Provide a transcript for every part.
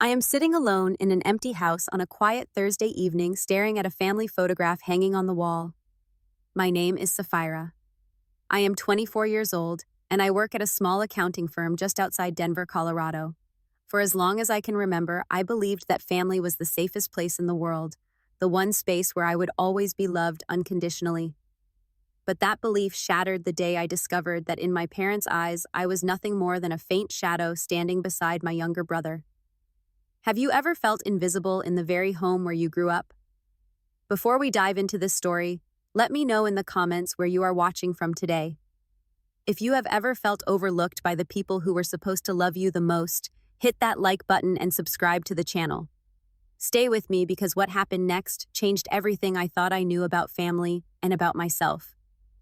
I am sitting alone in an empty house on a quiet Thursday evening staring at a family photograph hanging on the wall. My name is Sapphira. I am 24 years old, and I work at a small accounting firm just outside Denver, Colorado. For as long as I can remember, I believed that family was the safest place in the world, the one space where I would always be loved unconditionally. But that belief shattered the day I discovered that in my parents' eyes, I was nothing more than a faint shadow standing beside my younger brother. Have you ever felt invisible in the very home where you grew up? Before we dive into this story, let me know in the comments where you are watching from today. If you have ever felt overlooked by the people who were supposed to love you the most, hit that like button and subscribe to the channel. Stay with me because what happened next changed everything I thought I knew about family and about myself.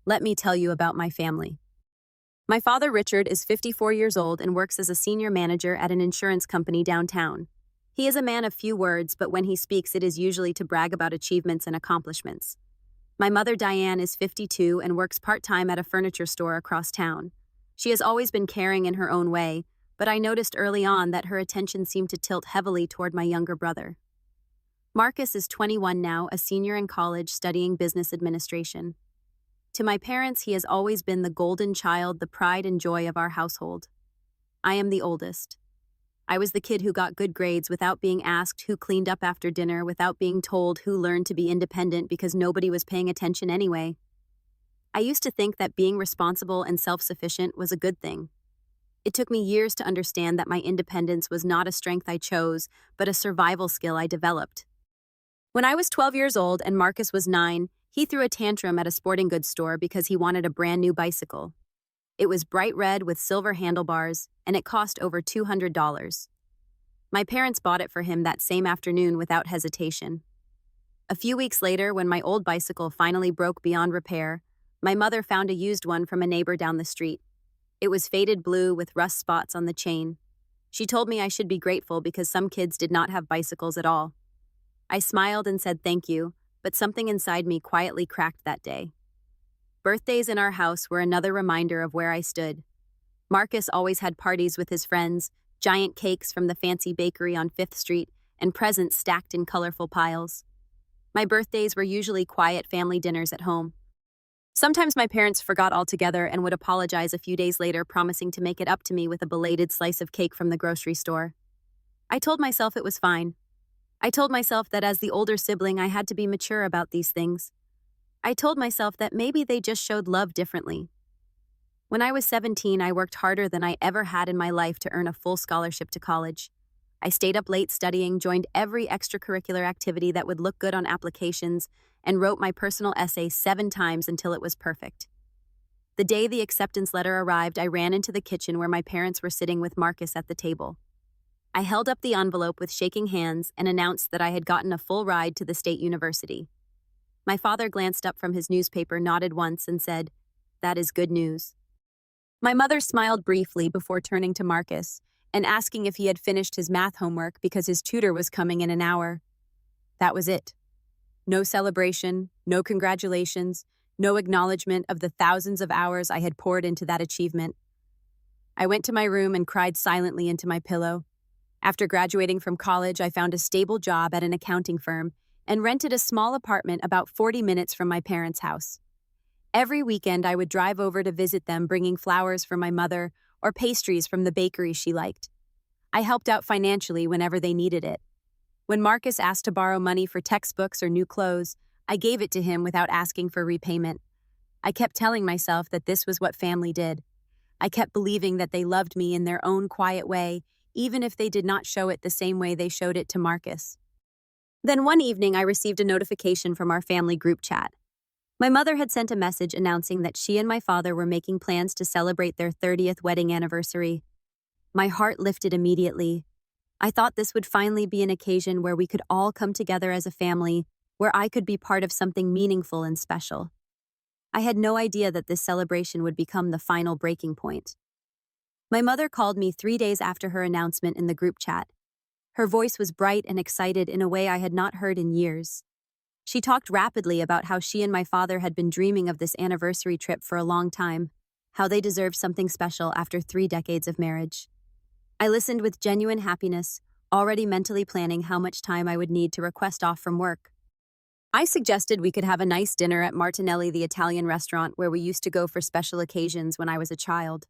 Let me tell you about my family. My father, Richard, is 54 years old and works as a senior manager at an insurance company downtown. He is a man of few words, but when he speaks, it is usually to brag about achievements and accomplishments. My mother, Diane, is 52 and works part-time at a furniture store across town. She has always been caring in her own way, but I noticed early on that her attention seemed to tilt heavily toward my younger brother. Marcus is 21 now, a senior in college studying business administration. To my parents, he has always been the golden child, the pride and joy of our household. I am the oldest. I was the kid who got good grades without being asked who cleaned up after dinner, without being told who learned to be independent because nobody was paying attention anyway. I used to think that being responsible and self-sufficient was a good thing. It took me years to understand that my independence was not a strength I chose, but a survival skill I developed. When I was 12 years old and Marcus was 9, he threw a tantrum at a sporting goods store because he wanted a brand new bicycle. It was bright red with silver handlebars, and it cost over $200. My parents bought it for him that same afternoon without hesitation. A few weeks later, when my old bicycle finally broke beyond repair, my mother found a used one from a neighbor down the street. It was faded blue with rust spots on the chain. She told me I should be grateful because some kids did not have bicycles at all. I smiled and said thank you, but something inside me quietly cracked that day. Birthdays in our house were another reminder of where I stood. Marcus always had parties with his friends, giant cakes from the fancy bakery on 5th Street, and presents stacked in colorful piles. My birthdays were usually quiet family dinners at home. Sometimes my parents forgot altogether and would apologize a few days later, promising to make it up to me with a belated slice of cake from the grocery store. I told myself it was fine. I told myself that as the older sibling, I had to be mature about these things. I told myself that maybe they just showed love differently. When I was 17, I worked harder than I ever had in my life to earn a full scholarship to college. I stayed up late studying, joined every extracurricular activity that would look good on applications, and wrote my personal essay 7 times until it was perfect. The day the acceptance letter arrived, I ran into the kitchen where my parents were sitting with Marcus at the table. I held up the envelope with shaking hands and announced that I had gotten a full ride to the state university. My father glanced up from his newspaper, nodded once, and said, "That is good news." My mother smiled briefly before turning to Marcus and asking if he had finished his math homework because his tutor was coming in an hour. That was it. No celebration, no congratulations, no acknowledgement of the thousands of hours I had poured into that achievement. I went to my room and cried silently into my pillow. After graduating from college, I found a stable job at an accounting firm and rented a small apartment about 40 minutes from my parents' house. Every weekend, I would drive over to visit them, bringing flowers for my mother or pastries from the bakery she liked. I helped out financially whenever they needed it. When Marcus asked to borrow money for textbooks or new clothes, I gave it to him without asking for repayment. I kept telling myself that this was what family did. I kept believing that they loved me in their own quiet way, even if they did not show it the same way they showed it to Marcus. Then one evening, I received a notification from our family group chat. My mother had sent a message announcing that she and my father were making plans to celebrate their 30th wedding anniversary. My heart lifted immediately. I thought this would finally be an occasion where we could all come together as a family, where I could be part of something meaningful and special. I had no idea that this celebration would become the final breaking point. My mother called me 3 days after her announcement in the group chat. Her voice was bright and excited in a way I had not heard in years. She talked rapidly about how she and my father had been dreaming of this anniversary trip for a long time, how they deserved something special after 3 decades of marriage. I listened with genuine happiness, already mentally planning how much time I would need to request off from work. I suggested we could have a nice dinner at Martinelli, the Italian restaurant where we used to go for special occasions when I was a child.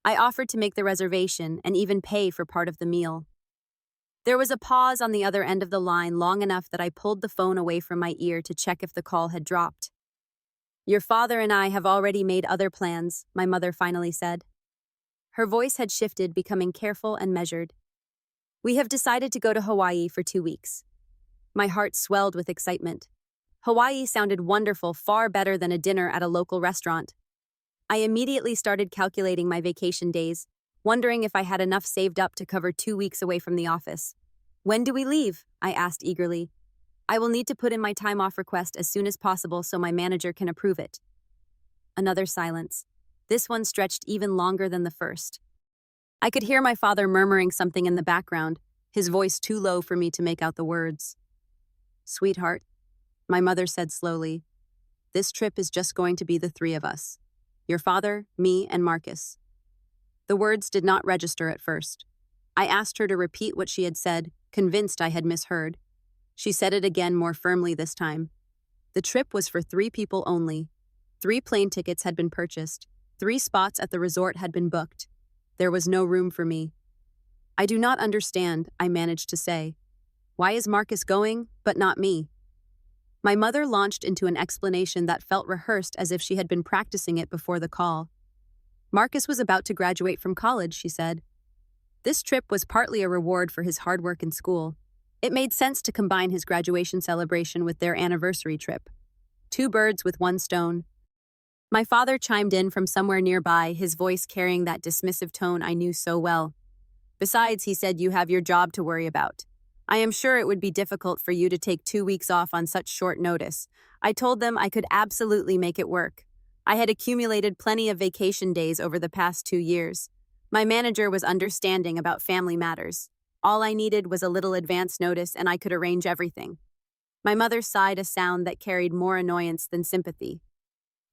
I offered to make the reservation and even pay for part of the meal. There was a pause on the other end of the line long enough that I pulled the phone away from my ear to check if the call had dropped. "Your father and I have already made other plans," my mother finally said. Her voice had shifted, becoming careful and measured. "We have decided to go to Hawaii for 2 weeks." My heart swelled with excitement. Hawaii sounded wonderful, far better than a dinner at a local restaurant. I immediately started calculating my vacation days, wondering if I had enough saved up to cover 2 weeks away from the office. "When do we leave?" I asked eagerly. "I will need to put in my time off request as soon as possible so my manager can approve it." Another silence. This one stretched even longer than the first. I could hear my father murmuring something in the background, his voice too low for me to make out the words. "Sweetheart," my mother said slowly, "this trip is just going to be the 3 of us. Your father, me, and Marcus." The words did not register at first. I asked her to repeat what she had said, convinced I had misheard. She said it again, more firmly this time. The trip was for 3 people only. 3 plane tickets had been purchased. 3 spots at the resort had been booked. There was no room for me. "I do not understand," I managed to say. "Why is Marcus going, but not me?" My mother launched into an explanation that felt rehearsed, as if she had been practicing it before the call. "Marcus was about to graduate from college," she said. "This trip was partly a reward for his hard work in school. It made sense to combine his graduation celebration with their anniversary trip. 2 birds with 1 stone." My father chimed in from somewhere nearby, his voice carrying that dismissive tone I knew so well. "Besides," he said, "you have your job to worry about. I am sure it would be difficult for you to take 2 weeks off on such short notice." I told them I could absolutely make it work. I had accumulated plenty of vacation days over the past 2 years. My manager was understanding about family matters. All I needed was a little advance notice and I could arrange everything. My mother sighed, a sound that carried more annoyance than sympathy.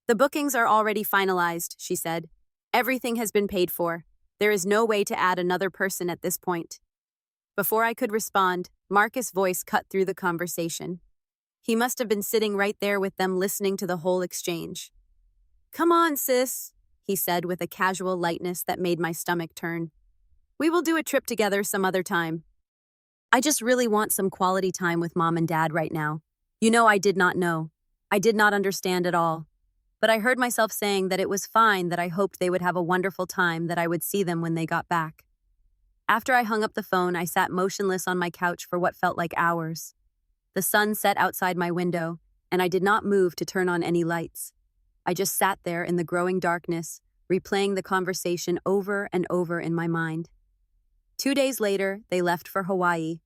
"The bookings are already finalized," she said. "Everything has been paid for. There is no way to add another person at this point." Before I could respond, Marcus' voice cut through the conversation. He must have been sitting right there with them, listening to the whole exchange. "Come on, sis," he said with a casual lightness that made my stomach turn. "We will do a trip together some other time. I just really want some quality time with Mom and Dad right now. You know, I did not know. I did not understand at all. But I heard myself saying that it was fine, that I hoped they would have a wonderful time, that I would see them when they got back." After I hung up the phone, I sat motionless on my couch for what felt like hours. The sun set outside my window, and I did not move to turn on any lights. I just sat there in the growing darkness, replaying the conversation over and over in my mind. 2 days later, they left for Hawaii.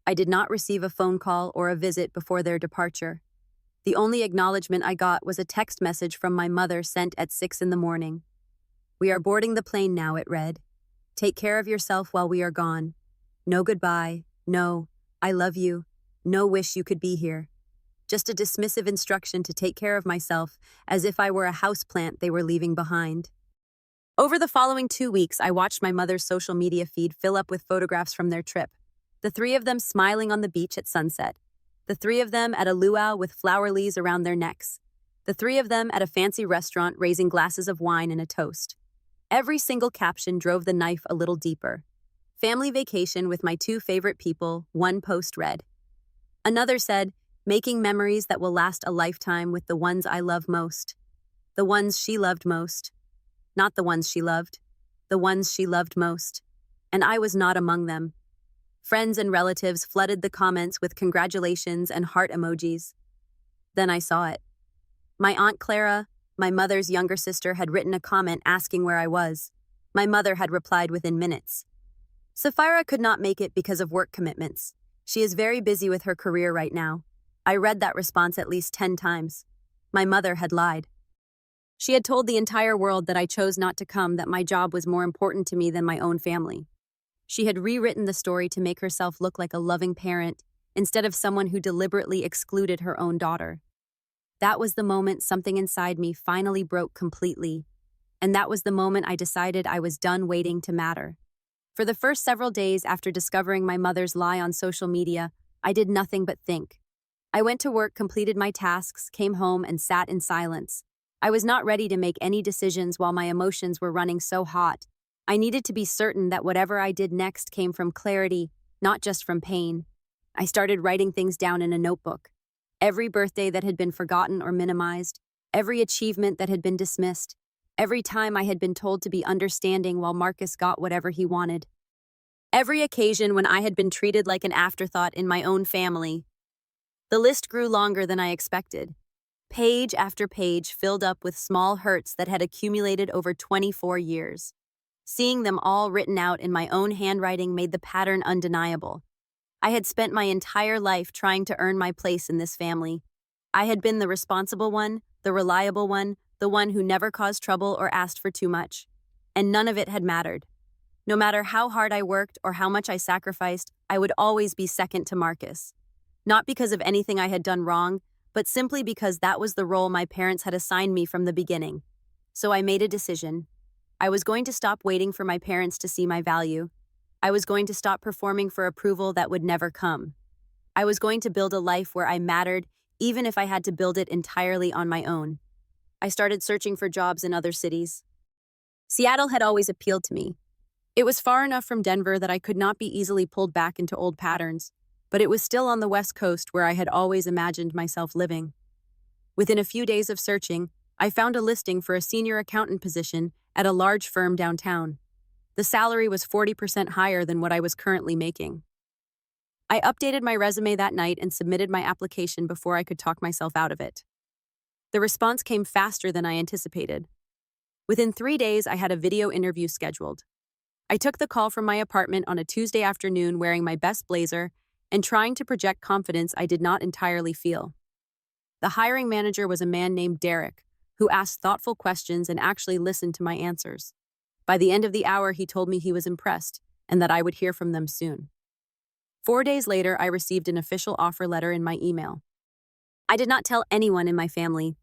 I did not receive a phone call or a visit before their departure. The only acknowledgement I got was a text message from my mother sent at 6 in the morning. "We are boarding the plane now," it read. "Take care of yourself while we are gone. No goodbye, no, I love you, no wish you could be here. Just a dismissive instruction to take care of myself, as if I were a houseplant they were leaving behind." Over the following 2 weeks, I watched my mother's social media feed fill up with photographs from their trip. The 3 of them smiling on the beach at sunset. The 3 of them at a luau with flower leaves around their necks. The 3 of them at a fancy restaurant raising glasses of wine and a toast. Every single caption drove the knife a little deeper. "Family vacation with my 2 favorite people," one post read. Another said, "Making memories that will last a lifetime with the ones I love most." The ones she loved most. Not the ones she loved. The ones she loved most. And I was not among them. Friends and relatives flooded the comments with congratulations and heart emojis. Then I saw it. My Aunt Clara, my mother's younger sister, had written a comment asking where I was. My mother had replied within minutes. "Sapphira could not make it because of work commitments. She is very busy with her career right now." I read that response at least 10 times. My mother had lied. She had told the entire world that I chose not to come, that my job was more important to me than my own family. She had rewritten the story to make herself look like a loving parent instead of someone who deliberately excluded her own daughter. That was the moment something inside me finally broke completely, and that was the moment I decided I was done waiting to matter. For the first several days after discovering my mother's lie on social media, I did nothing but think. I went to work, completed my tasks, came home, and sat in silence. I was not ready to make any decisions while my emotions were running so hot. I needed to be certain that whatever I did next came from clarity, not just from pain. I started writing things down in a notebook. Every birthday that had been forgotten or minimized, every achievement that had been dismissed, every time I had been told to be understanding while Marcus got whatever he wanted. Every occasion when I had been treated like an afterthought in my own family. The list grew longer than I expected. Page after page filled up with small hurts that had accumulated over 24 years. Seeing them all written out in my own handwriting made the pattern undeniable. I had spent my entire life trying to earn my place in this family. I had been the responsible one, the reliable one, the one who never caused trouble or asked for too much. And none of it had mattered. No matter how hard I worked or how much I sacrificed, I would always be second to Marcus. Not because of anything I had done wrong, but simply because that was the role my parents had assigned me from the beginning. So I made a decision. I was going to stop waiting for my parents to see my value. I was going to stop performing for approval that would never come. I was going to build a life where I mattered, even if I had to build it entirely on my own. I started searching for jobs in other cities. Seattle had always appealed to me. It was far enough from Denver that I could not be easily pulled back into old patterns, but it was still on the West Coast where I had always imagined myself living. Within a few days of searching, I found a listing for a senior accountant position at a large firm downtown. The salary was 40% higher than what I was currently making. I updated my resume that night and submitted my application before I could talk myself out of it. The response came faster than I anticipated. Within 3 days, I had a video interview scheduled. I took the call from my apartment on a Tuesday afternoon wearing my best blazer and trying to project confidence I did not entirely feel. The hiring manager was a man named Derek, who asked thoughtful questions and actually listened to my answers. By the end of the hour, he told me he was impressed and that I would hear from them soon. 4 days later, I received an official offer letter in my email. I did not tell anyone in my family.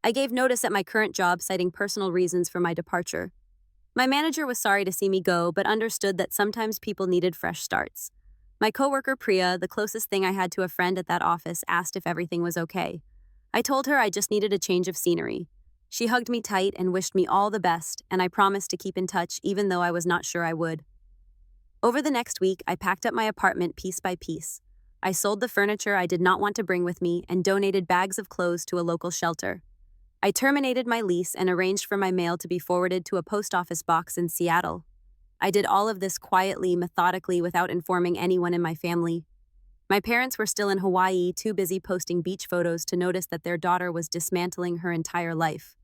I gave notice at my current job, citing personal reasons for my departure. My manager was sorry to see me go, but understood that sometimes people needed fresh starts. My coworker Priya, the closest thing I had to a friend at that office, asked if everything was okay. I told her I just needed a change of scenery. She hugged me tight and wished me all the best, and I promised to keep in touch even though I was not sure I would. Over the next week, I packed up my apartment piece by piece. I sold the furniture I did not want to bring with me and donated bags of clothes to a local shelter. I terminated my lease and arranged for my mail to be forwarded to a post office box in Seattle. I did all of this quietly, methodically, without informing anyone in my family. My parents were still in Hawaii, too busy posting beach photos to notice that their daughter was dismantling her entire life.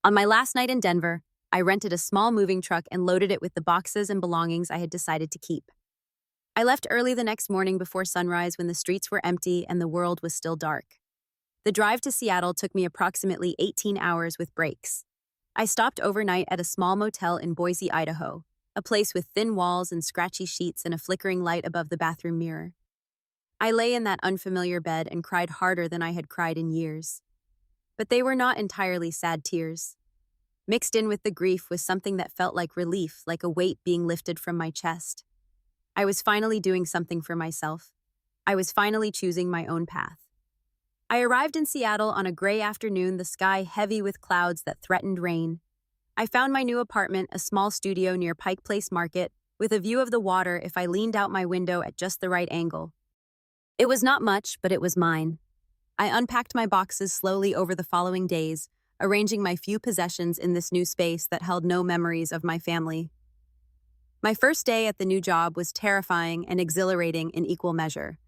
On my last night in Denver, I rented a small moving truck and loaded it with the boxes and belongings I had decided to keep. I left early the next morning before sunrise when the streets were empty and the world was still dark. The drive to Seattle took me approximately 18 hours with breaks. I stopped overnight at a small motel in Boise, Idaho, a place with thin walls and scratchy sheets and a flickering light above the bathroom mirror. I lay in that unfamiliar bed and cried harder than I had cried in years. But they were not entirely sad tears. Mixed in with the grief was something that felt like relief, like a weight being lifted from my chest. I was finally doing something for myself. I was finally choosing my own path. I arrived in Seattle on a gray afternoon, the sky heavy with clouds that threatened rain. I found my new apartment, a small studio near Pike Place Market, with a view of the water if I leaned out my window at just the right angle. It was not much, but it was mine. I unpacked my boxes slowly over the following days, arranging my few possessions in this new space that held no memories of my family. My first day at the new job was terrifying and exhilarating in equal measure.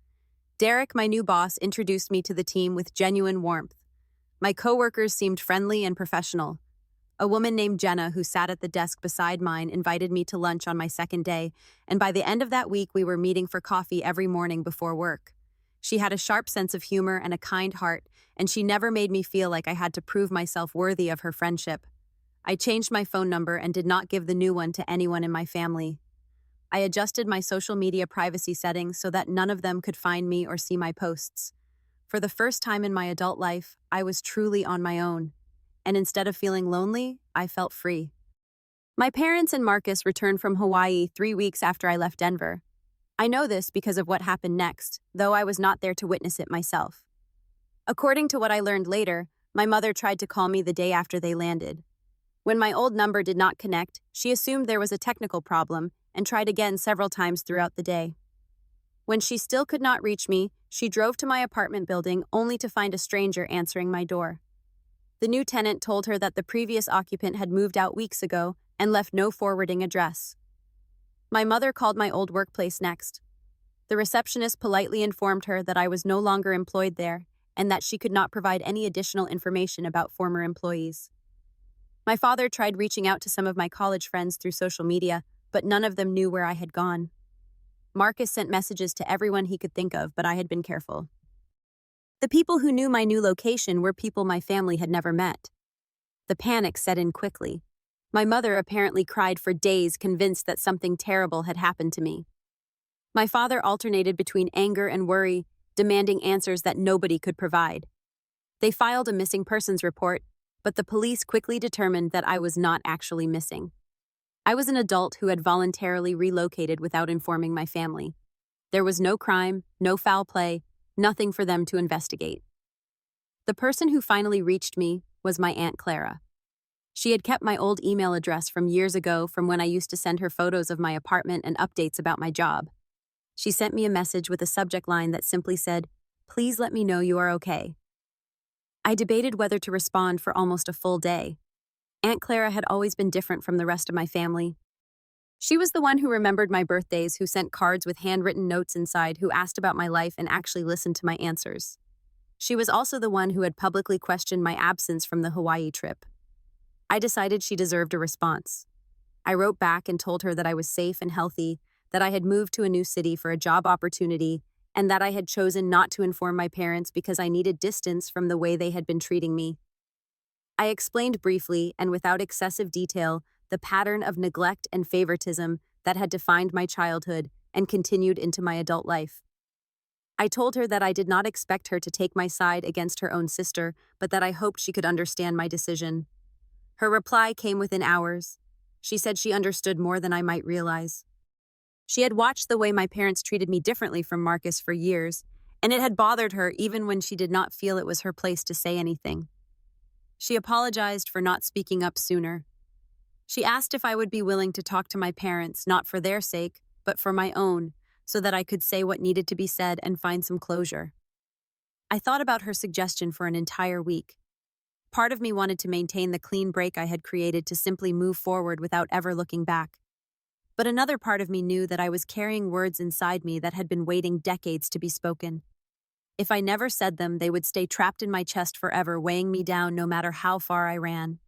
Derek, my new boss, introduced me to the team with genuine warmth. My coworkers seemed friendly and professional. A woman named Jenna, who sat at the desk beside mine, invited me to lunch on my second day, and by the end of that week we were meeting for coffee every morning before work. She had a sharp sense of humor and a kind heart, and she never made me feel like I had to prove myself worthy of her friendship. I changed my phone number and did not give the new one to anyone in my family. I adjusted my social media privacy settings so that none of them could find me or see my posts. For the first time in my adult life, I was truly on my own. And instead of feeling lonely, I felt free. My parents and Marcus returned from Hawaii 3 weeks after I left Denver. I know this because of what happened next, though I was not there to witness it myself. According to what I learned later, my mother tried to call me the day after they landed. When my old number did not connect, she assumed there was a technical problem and tried again several times throughout the day. When she still could not reach me, she drove to my apartment building only to find a stranger answering my door. The new tenant told her that the previous occupant had moved out weeks ago and left no forwarding address. My mother called my old workplace next. The receptionist politely informed her that I was no longer employed there and that she could not provide any additional information about former employees. My father tried reaching out to some of my college friends through social media, but none of them knew where I had gone. Marcus sent messages to everyone he could think of, but I had been careful. The people who knew my new location were people my family had never met. The panic set in quickly. My mother apparently cried for days, convinced that something terrible had happened to me. My father alternated between anger and worry, demanding answers that nobody could provide. They filed a missing persons report, but the police quickly determined that I was not actually missing. I was an adult who had voluntarily relocated without informing my family. There was no crime, no foul play, nothing for them to investigate. The person who finally reached me was my Aunt Clara. She had kept my old email address from years ago, from when I used to send her photos of my apartment and updates about my job. She sent me a message with a subject line that simply said, "Please let me know you are okay." I debated whether to respond for almost a full day. Aunt Clara had always been different from the rest of my family. She was the one who remembered my birthdays, who sent cards with handwritten notes inside, who asked about my life and actually listened to my answers. She was also the one who had publicly questioned my absence from the Hawaii trip. I decided she deserved a response. I wrote back and told her that I was safe and healthy, that I had moved to a new city for a job opportunity, and that I had chosen not to inform my parents because I needed distance from the way they had been treating me. I explained briefly and without excessive detail the pattern of neglect and favoritism that had defined my childhood and continued into my adult life. I told her that I did not expect her to take my side against her own sister, but that I hoped she could understand my decision. Her reply came within hours. She said she understood more than I might realize. She had watched the way my parents treated me differently from Marcus for years, and it had bothered her even when she did not feel it was her place to say anything. She apologized for not speaking up sooner. She asked if I would be willing to talk to my parents, not for their sake, but for my own, so that I could say what needed to be said and find some closure. I thought about her suggestion for an entire week. Part of me wanted to maintain the clean break I had created, to simply move forward without ever looking back. But another part of me knew that I was carrying words inside me that had been waiting decades to be spoken. If I never said them, they would stay trapped in my chest forever, weighing me down no matter how far I ran.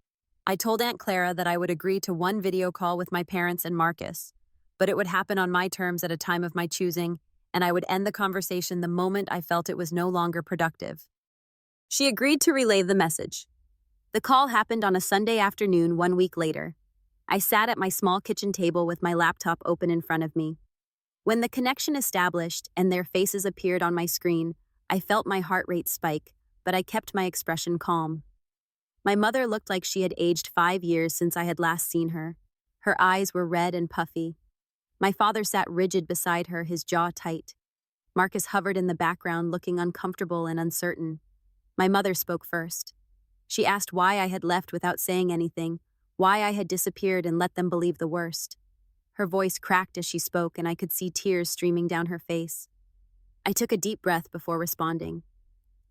I told Aunt Clara that I would agree to one video call with my parents and Marcus, but it would happen on my terms at a time of my choosing, and I would end the conversation the moment I felt it was no longer productive. She agreed to relay the message. The call happened on a Sunday afternoon 1 week later. I sat at my small kitchen table with my laptop open in front of me. When the connection established and their faces appeared on my screen, I felt my heart rate spike, but I kept my expression calm. My mother looked like she had aged 5 years since I had last seen her. Her eyes were red and puffy. My father sat rigid beside her, his jaw tight. Marcus hovered in the background, looking uncomfortable and uncertain. My mother spoke first. She asked why I had left without saying anything, why I had disappeared and let them believe the worst. Her voice cracked as she spoke, and I could see tears streaming down her face. I took a deep breath before responding.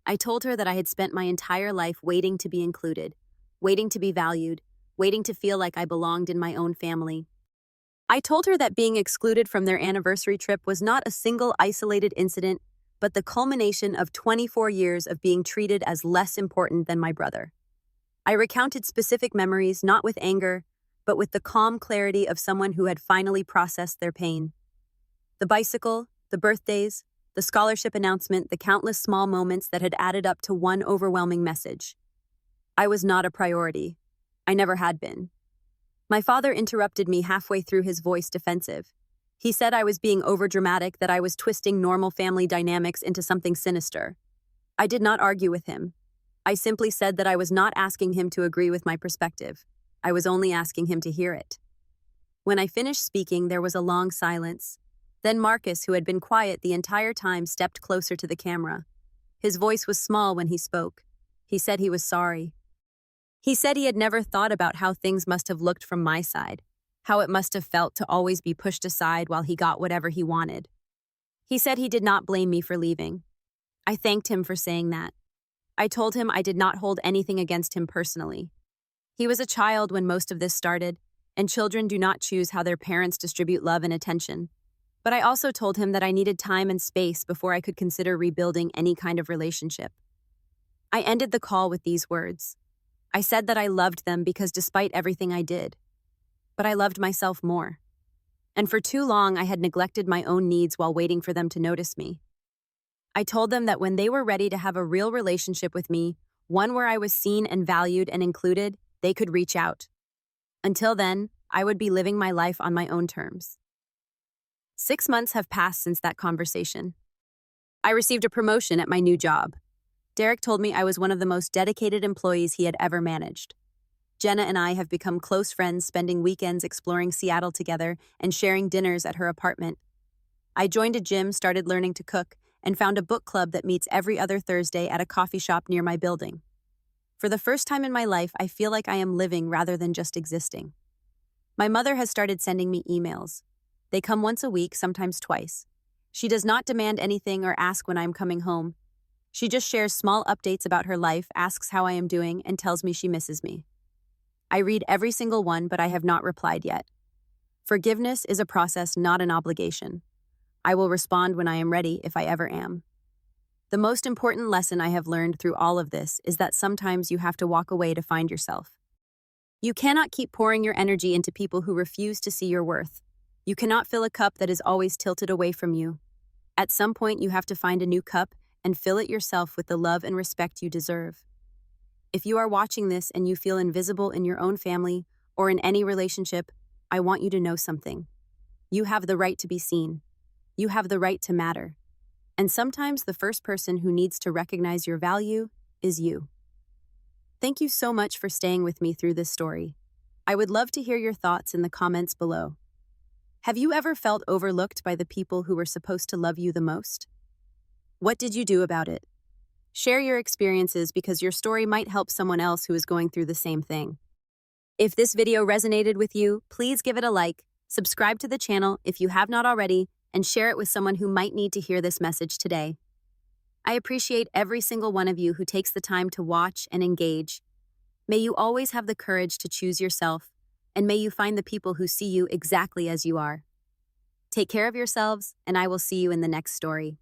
I told her that I had spent my entire life waiting to be included, waiting to be valued, waiting to feel like I belonged in my own family. I told her that being excluded from their anniversary trip was not a single isolated incident, but the culmination of 24 years of being treated as less important than my brother. I recounted specific memories, not with anger, but with the calm clarity of someone who had finally processed their pain. The bicycle, the birthdays, the scholarship announcement, the countless small moments that had added up to one overwhelming message. I was not a priority. I never had been. My father interrupted me halfway through, his voice defensive. He said I was being overdramatic, that I was twisting normal family dynamics into something sinister. I did not argue with him. I simply said that I was not asking him to agree with my perspective. I was only asking him to hear it. When I finished speaking, there was a long silence. Then Marcus, who had been quiet the entire time, stepped closer to the camera. His voice was small when he spoke. He said he was sorry. He said he had never thought about how things must have looked from my side, how it must have felt to always be pushed aside while he got whatever he wanted. He said he did not blame me for leaving. I thanked him for saying that. I told him I did not hold anything against him personally. He was a child when most of this started, and children do not choose how their parents distribute love and attention. But I also told him that I needed time and space before I could consider rebuilding any kind of relationship. I ended the call with these words. I said that I loved them because despite everything I did, but I loved myself more. And for too long, I had neglected my own needs while waiting for them to notice me. I told them that when they were ready to have a real relationship with me, one where I was seen and valued and included, they could reach out. Until then, I would be living my life on my own terms. 6 months have passed since that conversation. I received a promotion at my new job. Derek told me I was one of the most dedicated employees he had ever managed. Jenna and I have become close friends, spending weekends exploring Seattle together and sharing dinners at her apartment. I joined a gym, started learning to cook, and found a book club that meets every other Thursday at a coffee shop near my building. For the first time in my life, I feel like I am living rather than just existing. My mother has started sending me emails. They come once a week, sometimes twice. She does not demand anything or ask when I am coming home. She just shares small updates about her life, asks how I am doing, and tells me she misses me. I read every single one, but I have not replied yet. Forgiveness is a process, not an obligation. I will respond when I am ready, if I ever am. The most important lesson I have learned through all of this is that sometimes you have to walk away to find yourself. You cannot keep pouring your energy into people who refuse to see your worth. You cannot fill a cup that is always tilted away from you. At some point, you have to find a new cup and fill it yourself with the love and respect you deserve. If you are watching this and you feel invisible in your own family or in any relationship, I want you to know something. You have the right to be seen. You have the right to matter. And sometimes the first person who needs to recognize your value is you. Thank you so much for staying with me through this story. I would love to hear your thoughts in the comments below. Have you ever felt overlooked by the people who were supposed to love you the most? What did you do about it? Share your experiences because your story might help someone else who is going through the same thing. If this video resonated with you, please give it a like, subscribe to the channel if you have not already, and share it with someone who might need to hear this message today. I appreciate every single one of you who takes the time to watch and engage. May you always have the courage to choose yourself, and may you find the people who see you exactly as you are. Take care of yourselves, and I will see you in the next story.